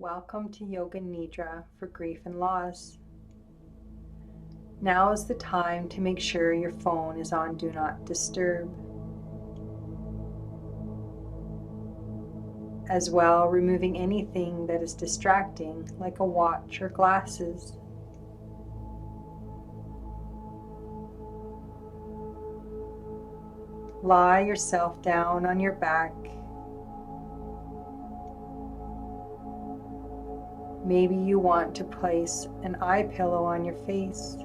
Welcome to Yoga Nidra for grief and loss. Now is the time to make sure your phone is on Do Not Disturb. As well, removing anything that is distracting, like a watch or glasses. Lie yourself down on your back. Maybe you want to place an eye pillow on your face.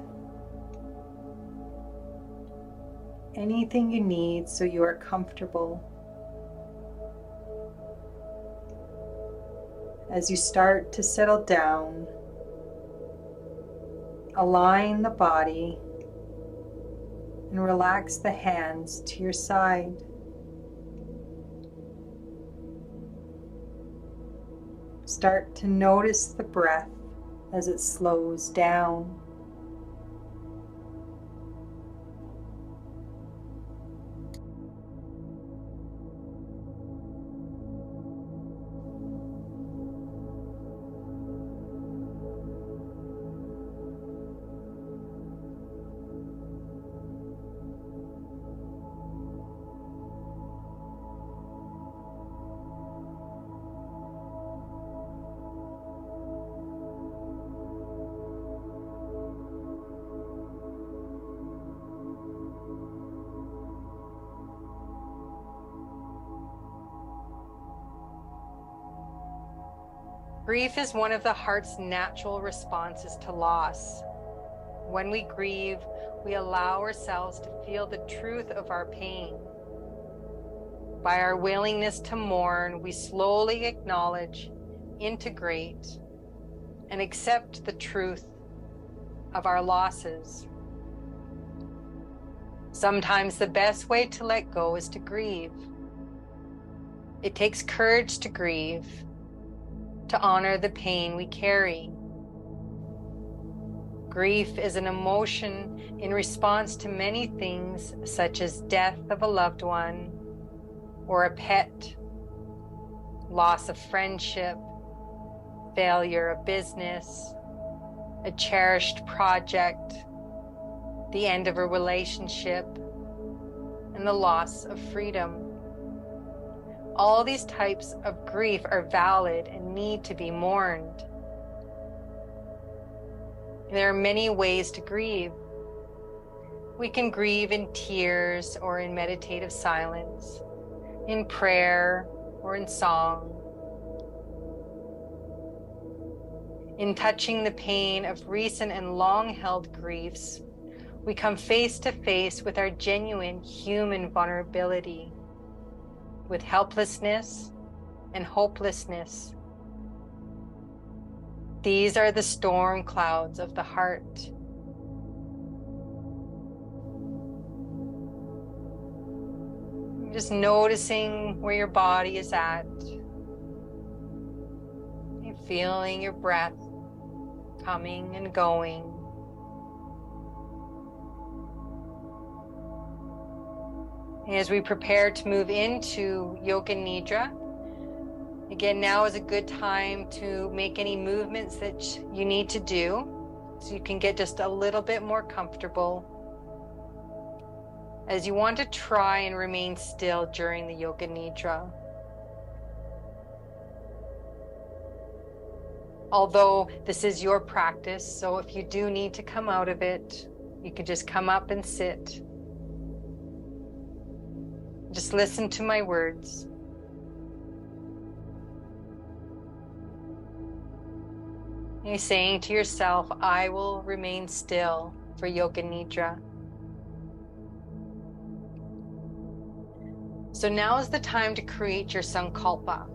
Anything you need so you are comfortable. As you start to settle down, align the body and relax the hands to your side. Start to notice the breath as it slows down. Grief is one of the heart's natural responses to loss. When we grieve, we allow ourselves to feel the truth of our pain. By our willingness to mourn, we slowly acknowledge, integrate, and accept the truth of our losses. Sometimes the best way to let go is to grieve. It takes courage to grieve, to honor the pain we carry. Grief is an emotion in response to many things, such as death of a loved one or a pet, loss of friendship, failure of business, a cherished project, the end of a relationship, and the loss of freedom. All these types of grief are valid and need to be mourned. There are many ways to grieve. We can grieve in tears or in meditative silence, in prayer or in song. In touching the pain of recent and long-held griefs, we come face to face with our genuine human vulnerability, with helplessness and hopelessness. These are the storm clouds of the heart. Just noticing where your body is at. And feeling your breath coming and going. As we prepare to move into Yoga Nidra, again, now is a good time to make any movements that you need to do so you can get just a little bit more comfortable, as you want to try and remain still during the Yoga Nidra. Although this is your practice, so if you do need to come out of it, you can just come up and sit. Just listen to my words. You're saying to yourself, I will remain still for Yoga Nidra. So now is the time to create your sankalpa.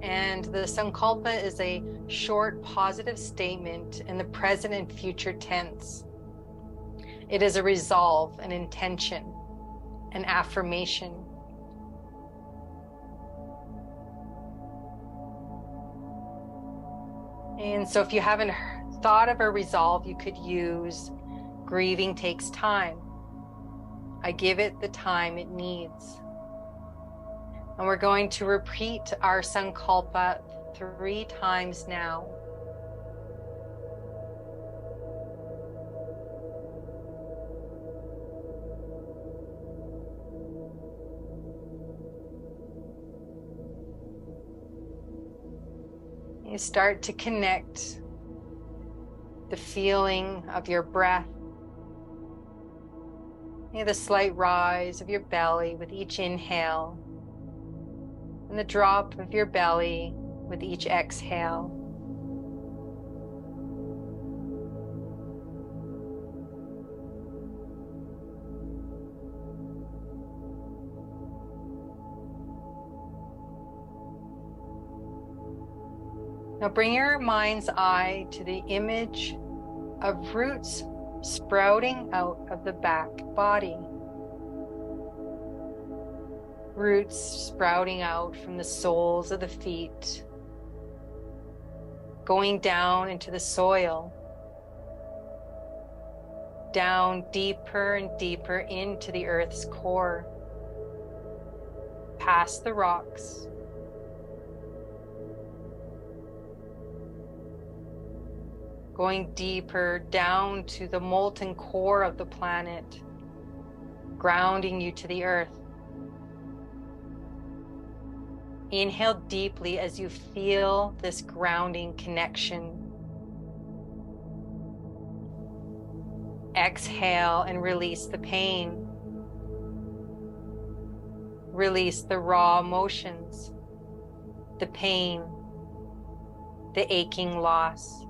And the sankalpa is a short positive statement in the present and future tense. It is a resolve, an intention, an affirmation. And so if you haven't thought of a resolve, you could use grieving takes time. I give it the time it needs. And we're going to repeat our sankalpa 3 times now. You start to connect the feeling of your breath, the slight rise of your belly with each inhale, and the drop of your belly with each exhale. Now bring your mind's eye to the image of roots sprouting out of the back body. Roots sprouting out from the soles of the feet, going down into the soil, down deeper and deeper into the earth's core, past the rocks, going deeper down to the molten core of the planet, grounding you to the earth. Inhale deeply as you feel this grounding connection. Exhale and release the pain. Release the raw emotions, the pain, the aching loss.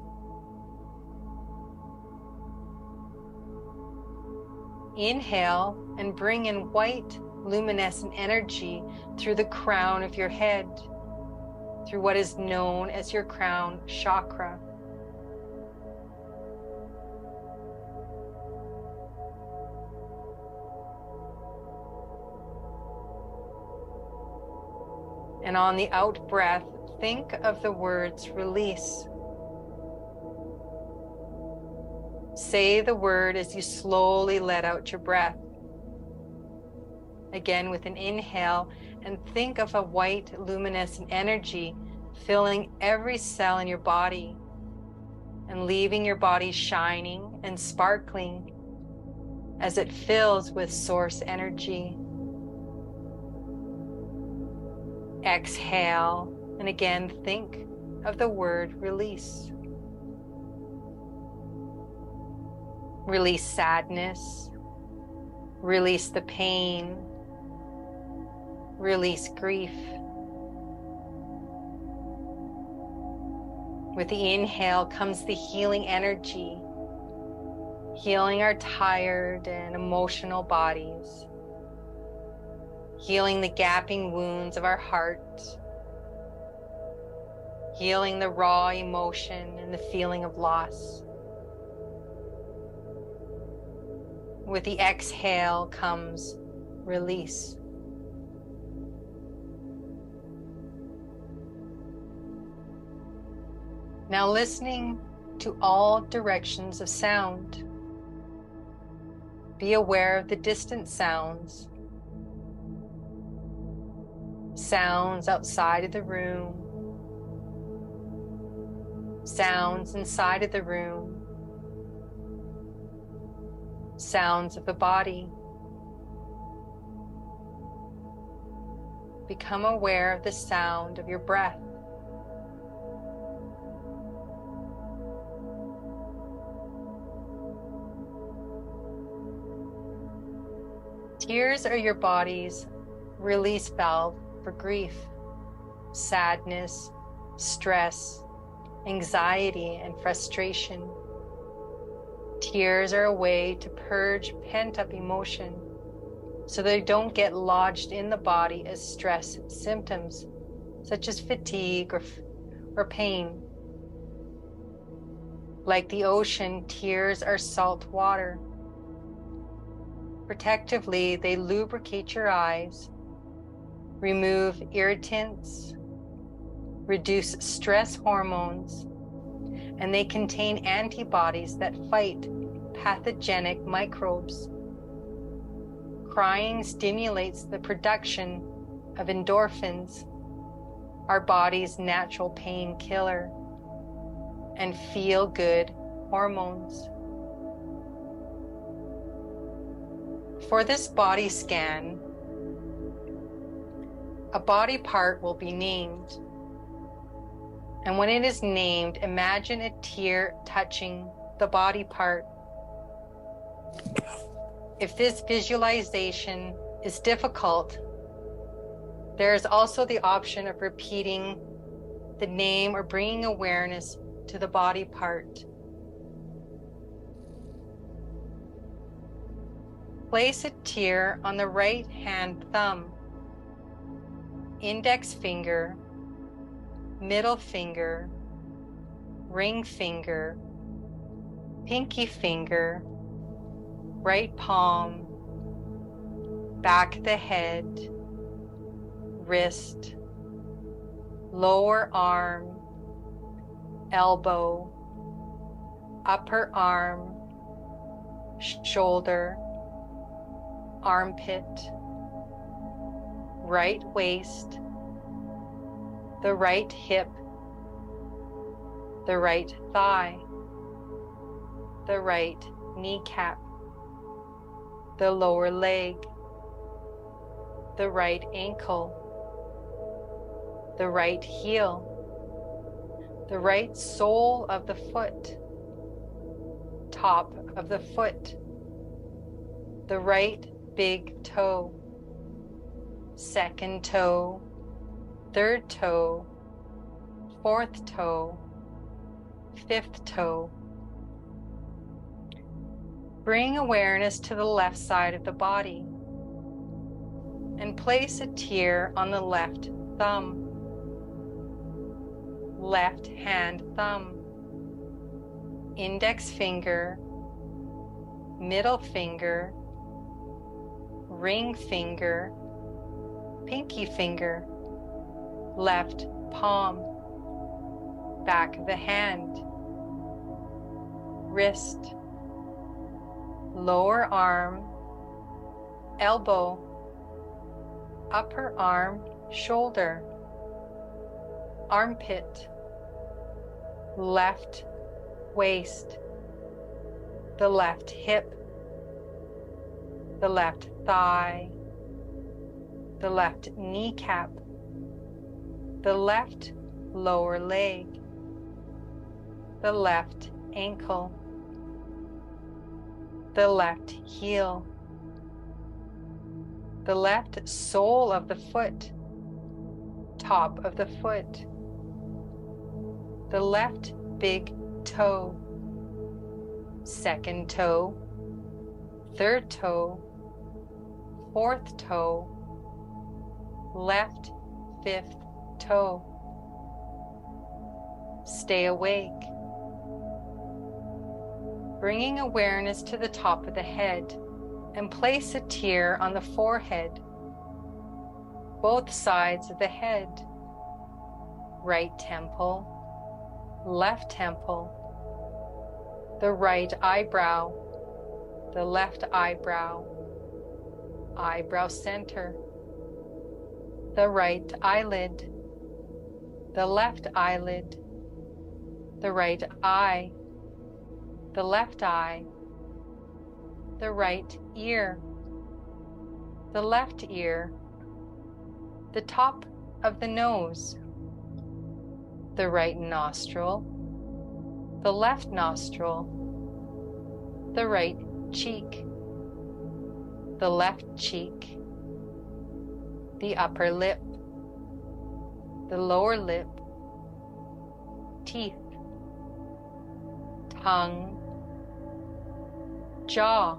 Inhale and bring in white luminescent energy through the crown of your head, through what is known as your crown chakra. And on the out breath, think of the words release. Say the word as you slowly let out your breath. Again with an inhale, and think of a white luminescent energy filling every cell in your body and leaving your body shining and sparkling as it fills with source energy. Exhale, and again think of the word release. Release sadness, release the pain, release grief. With the inhale comes the healing energy, healing our tired and emotional bodies, healing the gaping wounds of our heart, healing the raw emotion and the feeling of loss. With the exhale comes release. Now listening to all directions of sound. Be aware of the distant sounds. Sounds outside of the room. Sounds inside of the room. Sounds of the body. Become aware of the sound of your breath. Tears are your body's release valve for grief, sadness, stress, anxiety, and frustration. Tears are a way to purge pent-up emotion so they don't get lodged in the body as stress symptoms, such as fatigue or pain. Like the ocean, tears are salt water. Protectively, they lubricate your eyes, remove irritants, reduce stress hormones, and they contain antibodies that fight pathogenic microbes. Crying stimulates the production of endorphins, our body's natural painkiller and feel-good hormones. For this body scan, a body part will be named. And when it is named, imagine a tear touching the body part. If this visualization is difficult, there is also the option of repeating the name or bringing awareness to the body part. Place a tear on the right hand thumb, index finger, middle finger, ring finger, pinky finger, right palm, back of the head, wrist, lower arm, elbow, upper arm, shoulder, armpit, right waist, the right hip, the right thigh, the right kneecap, the lower leg, the right ankle, the right heel, the right sole of the foot, top of the foot, the right big toe, second toe, third toe, fourth toe, fifth toe. Bring awareness to the left side of the body and place a tear on the left thumb, left hand thumb, index finger, middle finger, ring finger, pinky finger, left palm, back of the hand, wrist, lower arm, elbow, upper arm, shoulder, armpit, left waist, the left hip, the left thigh, the left kneecap, the left lower leg, the left ankle, the left heel, the left sole of the foot, top of the foot, the left big toe, second toe, third toe, fourth toe, left fifth toe. Stay awake. Bringing awareness to the top of the head and place a tear on the forehead, both sides of the head, right temple, left temple, the right eyebrow, the left eyebrow, eyebrow center, the right eyelid, the left eyelid, the right eye, the left eye, the right ear, the left ear, the top of the nose, the right nostril, the left nostril, the right cheek, the left cheek, the upper lip, the lower lip, teeth, tongue, jaw,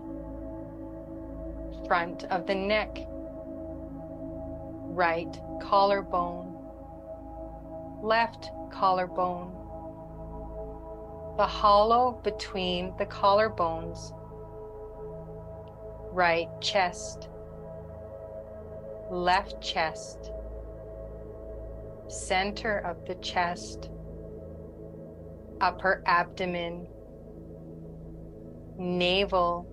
front of the neck, right collarbone, left collarbone, the hollow between the collarbones, right chest, left chest, center of the chest, upper abdomen, navel,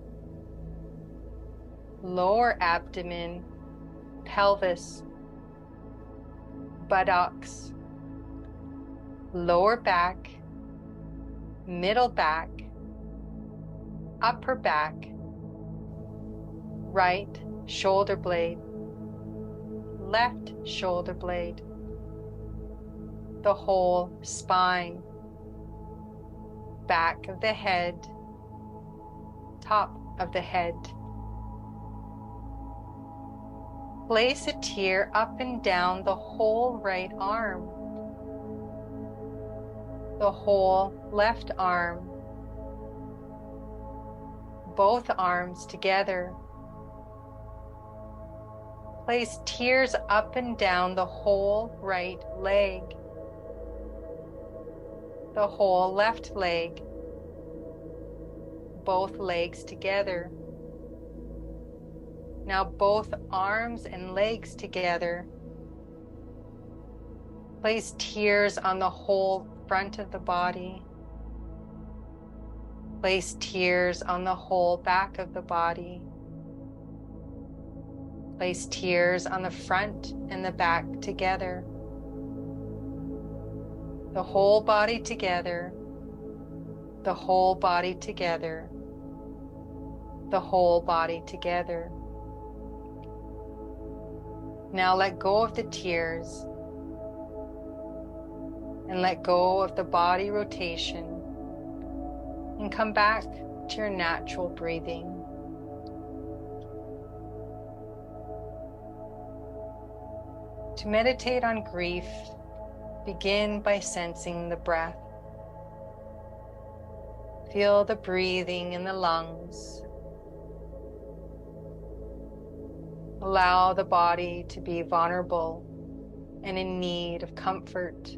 lower abdomen, pelvis, buttocks, lower back, middle back, upper back, right shoulder blade, left shoulder blade, the whole spine, back of the head, top of the head. Place a tear up and down the whole right arm, the whole left arm, both arms together. Place tears up and down the whole right leg, the whole left leg, both legs together. Now both arms and legs together. Place tears on the whole front of the body. Place tears on the whole back of the body. Place tears on the front and the back together. The whole body together. The whole body together. The whole body together. Now let go of the tears and let go of the body rotation and come back to your natural breathing. To meditate on grief, begin by sensing the breath. Feel the breathing in the lungs. Allow the body to be vulnerable and in need of comfort.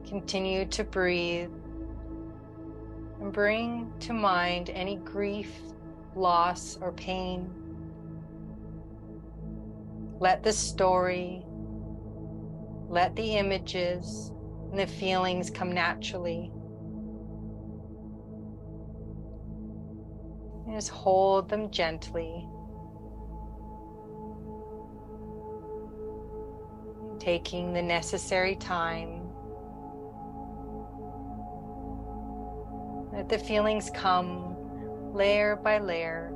Continue to breathe and bring to mind any grief, loss, or pain. Let the story, let the images and the feelings come naturally. And just hold them gently. Taking the necessary time. Let the feelings come layer by layer.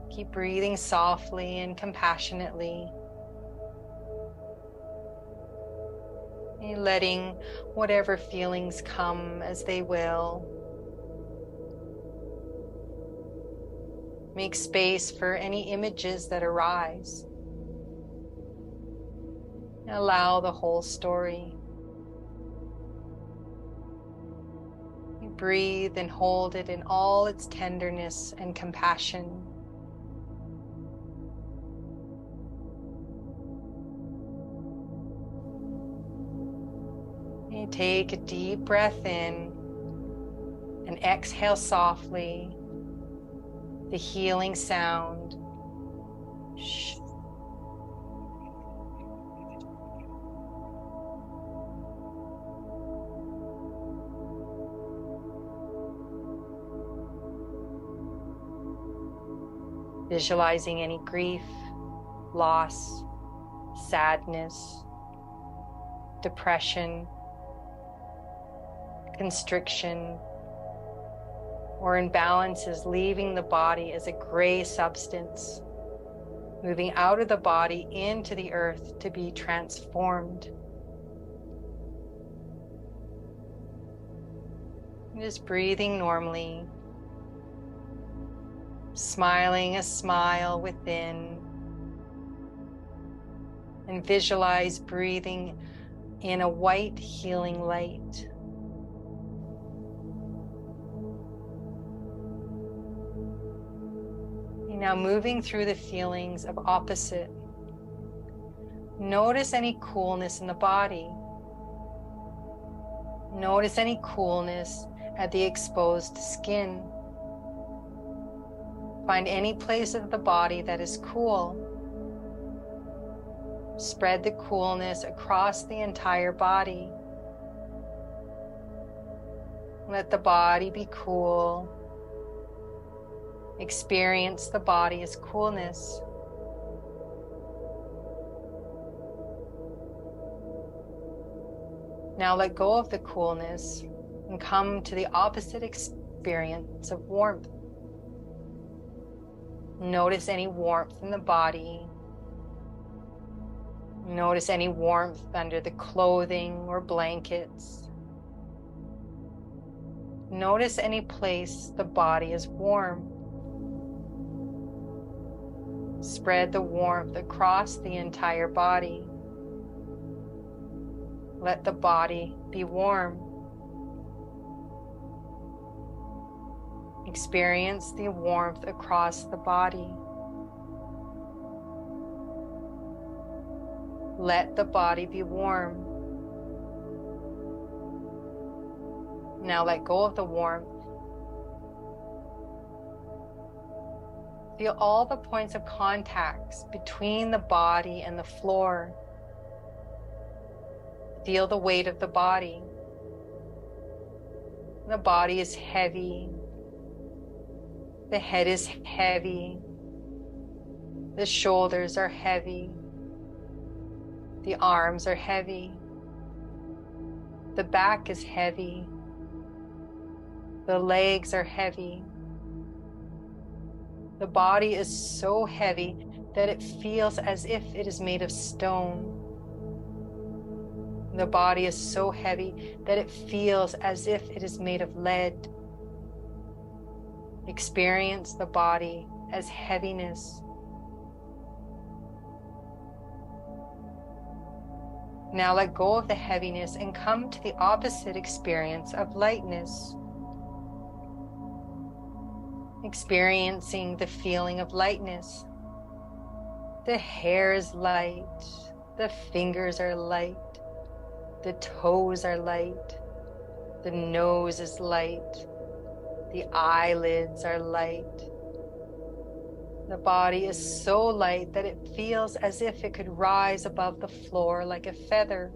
Keep breathing softly and compassionately. And letting whatever feelings come as they will. Make space for any images that arise. And allow the whole story. You breathe and hold it in all its tenderness and compassion. You take a deep breath in and exhale softly the healing sound. Shh. Visualizing any grief, loss, sadness, depression, constriction, or imbalances leaving the body as a gray substance, moving out of the body into the earth to be transformed. And just breathing normally, smiling a smile within, and visualize breathing in a white healing light. Now moving through the feelings of opposite. Notice any coolness in the body. Notice any coolness at the exposed skin. Find any place of the body that is cool. Spread the coolness across the entire body. Let the body be cool. Experience the body as coolness. Now let go of the coolness and come to the opposite experience of warmth. Notice any warmth in the body. Notice any warmth under the clothing or blankets. Notice any place the body is warm. Spread the warmth across the entire body. Let the body be warm. Experience the warmth across the body. Let the body be warm. Now let go of the warmth. Feel all the points of contacts between the body and the floor. Feel the weight of the body. The body is heavy. The head is heavy. The shoulders are heavy. The arms are heavy. The back is heavy. The legs are heavy. The body is so heavy that it feels as if it is made of stone. The body is so heavy that it feels as if it is made of lead. Experience the body as heaviness. Now let go of the heaviness and come to the opposite experience of lightness. Experiencing the feeling of lightness. The hair is light. The fingers are light. The toes are light. The nose is light. The eyelids are light. The body is so light that it feels as if it could rise above the floor like a feather.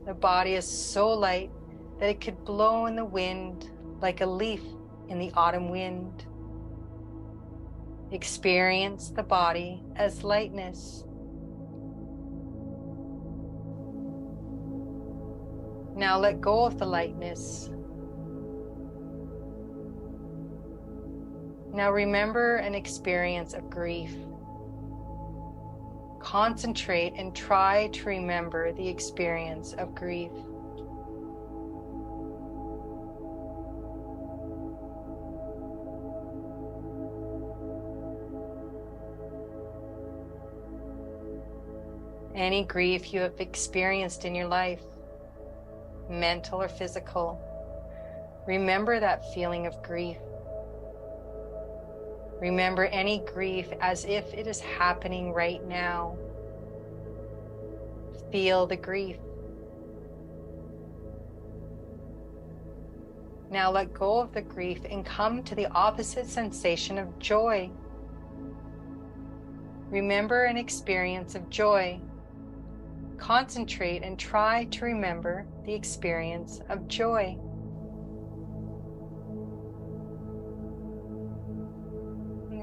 The body is so light that it could blow in the wind like a leaf in the autumn wind. Experience the body as lightness. Now let go of the lightness. Now remember an experience of grief. Concentrate and try to remember the experience of grief. Any grief you have experienced in your life, mental or physical, remember that feeling of grief. Remember any grief as if it is happening right now. Feel the grief. Now let go of the grief and come to the opposite sensation of joy. Remember an experience of joy. Concentrate and try to remember the experience of joy.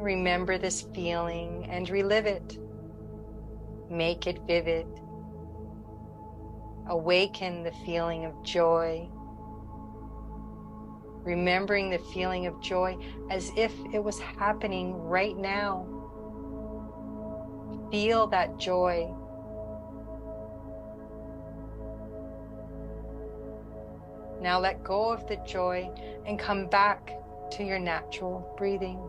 Remember this feeling and relive it. Make it vivid. Awaken the feeling of joy. Remembering the feeling of joy as if it was happening right now. Feel that joy. Now let go of the joy and come back to your natural breathing.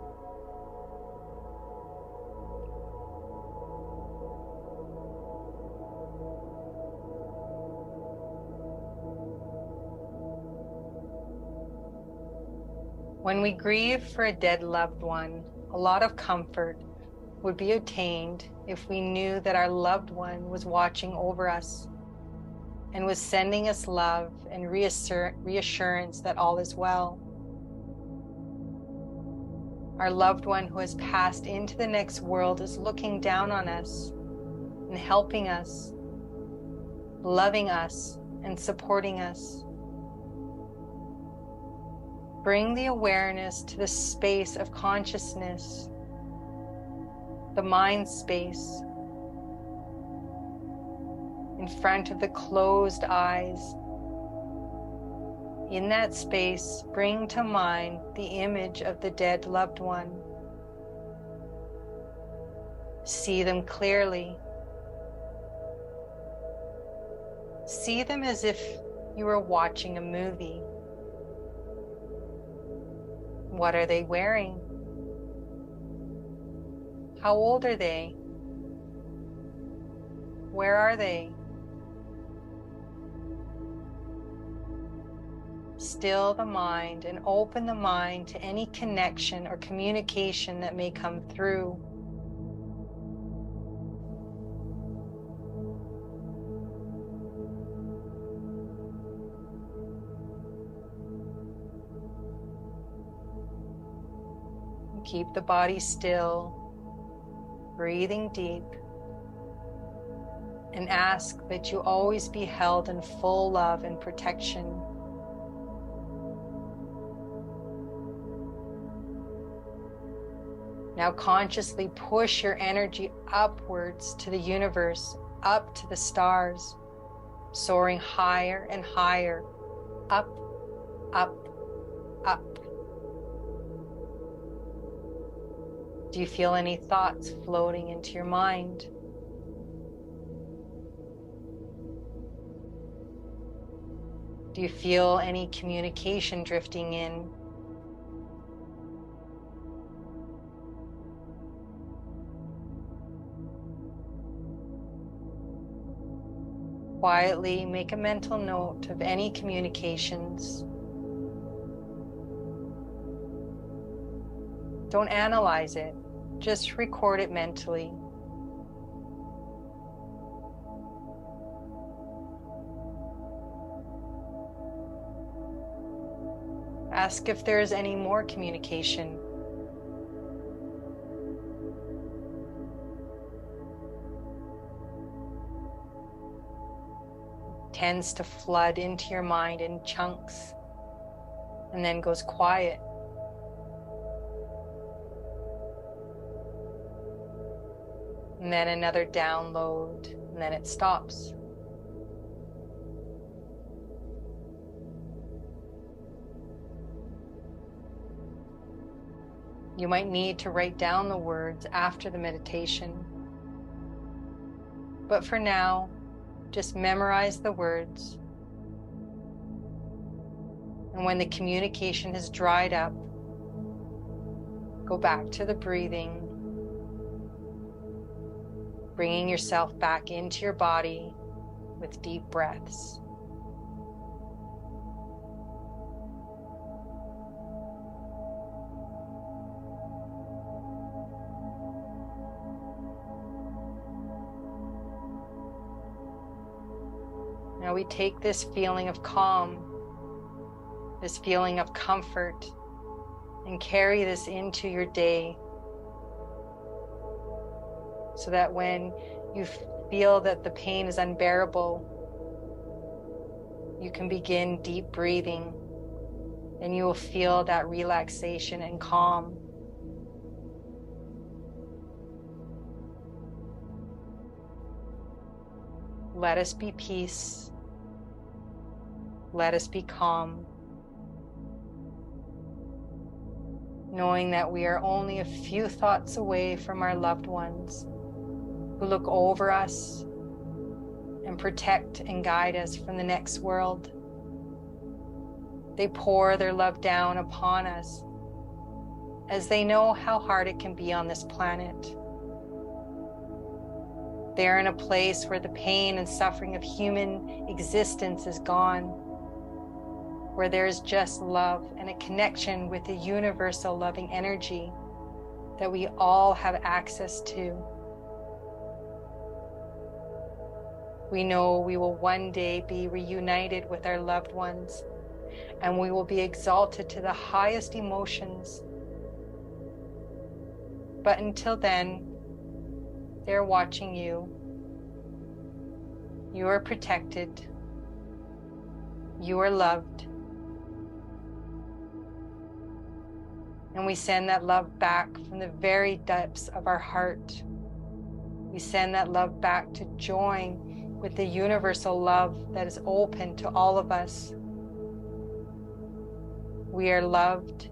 When we grieve for a dead loved one, a lot of comfort would be obtained if we knew that our loved one was watching over us and was sending us love and reassurance that all is well. Our loved one who has passed into the next world is looking down on us and helping us, loving us and supporting us. bring the awareness to the space of consciousness, the mind space, in front of the closed eyes. In that space, bring to mind the image of the dead loved one. See them clearly. See them as if you were watching a movie. What are they wearing? How old are they? Where are they? Still the mind and open the mind to any connection or communication that may come through. Keep the body still, breathing deep, and ask that you always be held in full love and protection. Now consciously push your energy upwards to the universe, up to the stars, soaring higher and higher, up, up, up. Do you feel any thoughts floating into your mind? Do you feel any communication drifting in? Quietly make a mental note of any communications. Don't analyze it, just record it mentally. Ask if there is any more communication. It tends to flood into your mind in chunks and then goes quiet. And then another download, and then it stops. You might need to write down the words after the meditation. But for now, just memorize the words. And when the communication has dried up, go back to the breathing, bringing yourself back into your body with deep breaths. Now we take this feeling of calm, this feeling of comfort, and carry this into your day, so that when you feel that the pain is unbearable, you can begin deep breathing and you will feel that relaxation and calm. Let us be peace. Let us be calm, knowing that we are only a few thoughts away from our loved ones, who look over us and protect and guide us from the next world. They pour their love down upon us as they know how hard it can be on this planet. They're in a place where the pain and suffering of human existence is gone, where there is just love and a connection with the universal loving energy that we all have access to. We know we will one day be reunited with our loved ones, and we will be exalted to the highest emotions. But until then, they're watching you. You are protected. You are loved. And we send that love back from the very depths of our heart. We send that love back to join with the universal love that is open to all of us. We are loved.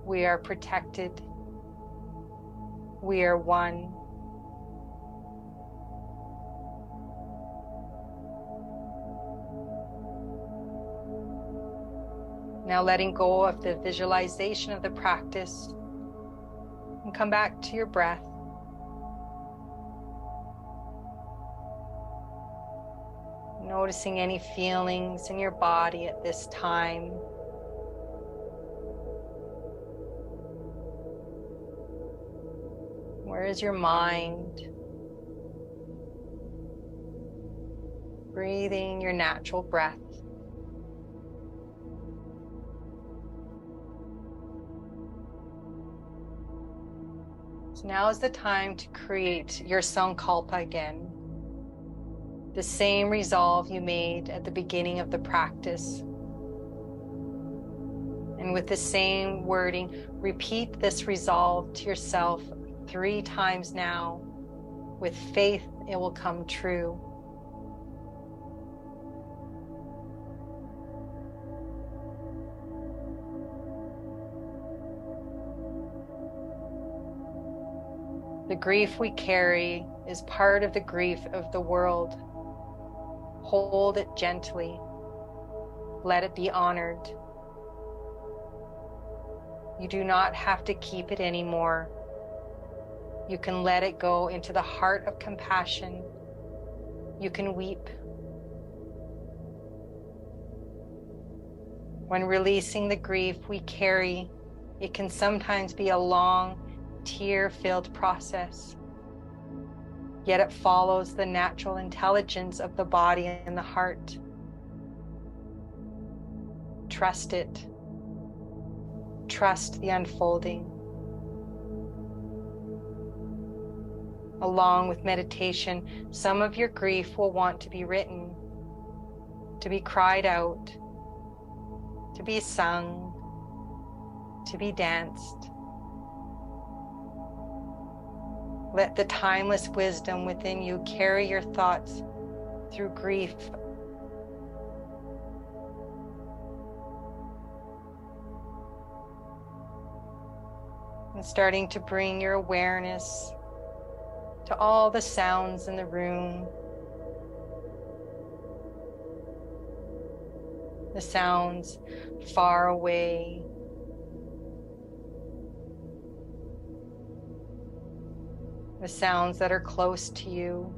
We are protected. We are one. Now letting go of the visualization of the practice and come back to your breath. Noticing any feelings in your body at this time. Where is your mind? Breathing your natural breath. So now is the time to create your sankalpa again. The same resolve you made at the beginning of the practice. And with the same wording, repeat this resolve to yourself 3 times now. With faith, it will come true. The grief we carry is part of the grief of the world. Hold it gently. Let it be honored. You do not have to keep it anymore. You can let it go into the heart of compassion. You can weep. When releasing the grief we carry, it can sometimes be a long, tear-filled process. Yet it follows the natural intelligence of the body and the heart. Trust it. Trust the unfolding. Along with meditation, some of your grief will want to be written, to be cried out, to be sung, to be danced. Let the timeless wisdom within you carry your thoughts through grief. And starting to bring your awareness to all the sounds in the room. The sounds far away. The sounds that are close to you.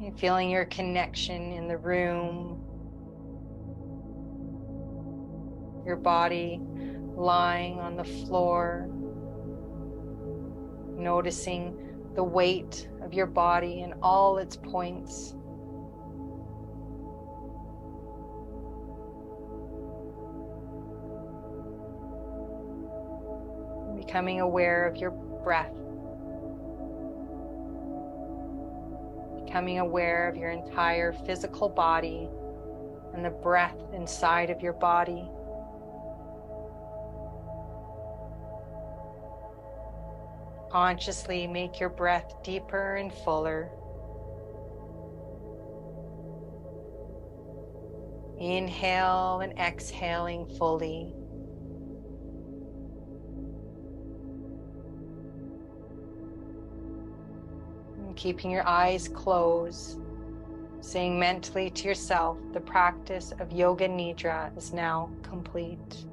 You're feeling your connection in the room. Your body lying on the floor. Noticing the weight of your body in all its points. Becoming aware of your breath. Becoming aware of your entire physical body and the breath inside of your body. Consciously make your breath deeper and fuller. Inhale and exhaling fully. And keeping your eyes closed, saying mentally to yourself, the practice of Yoga Nidra is now complete.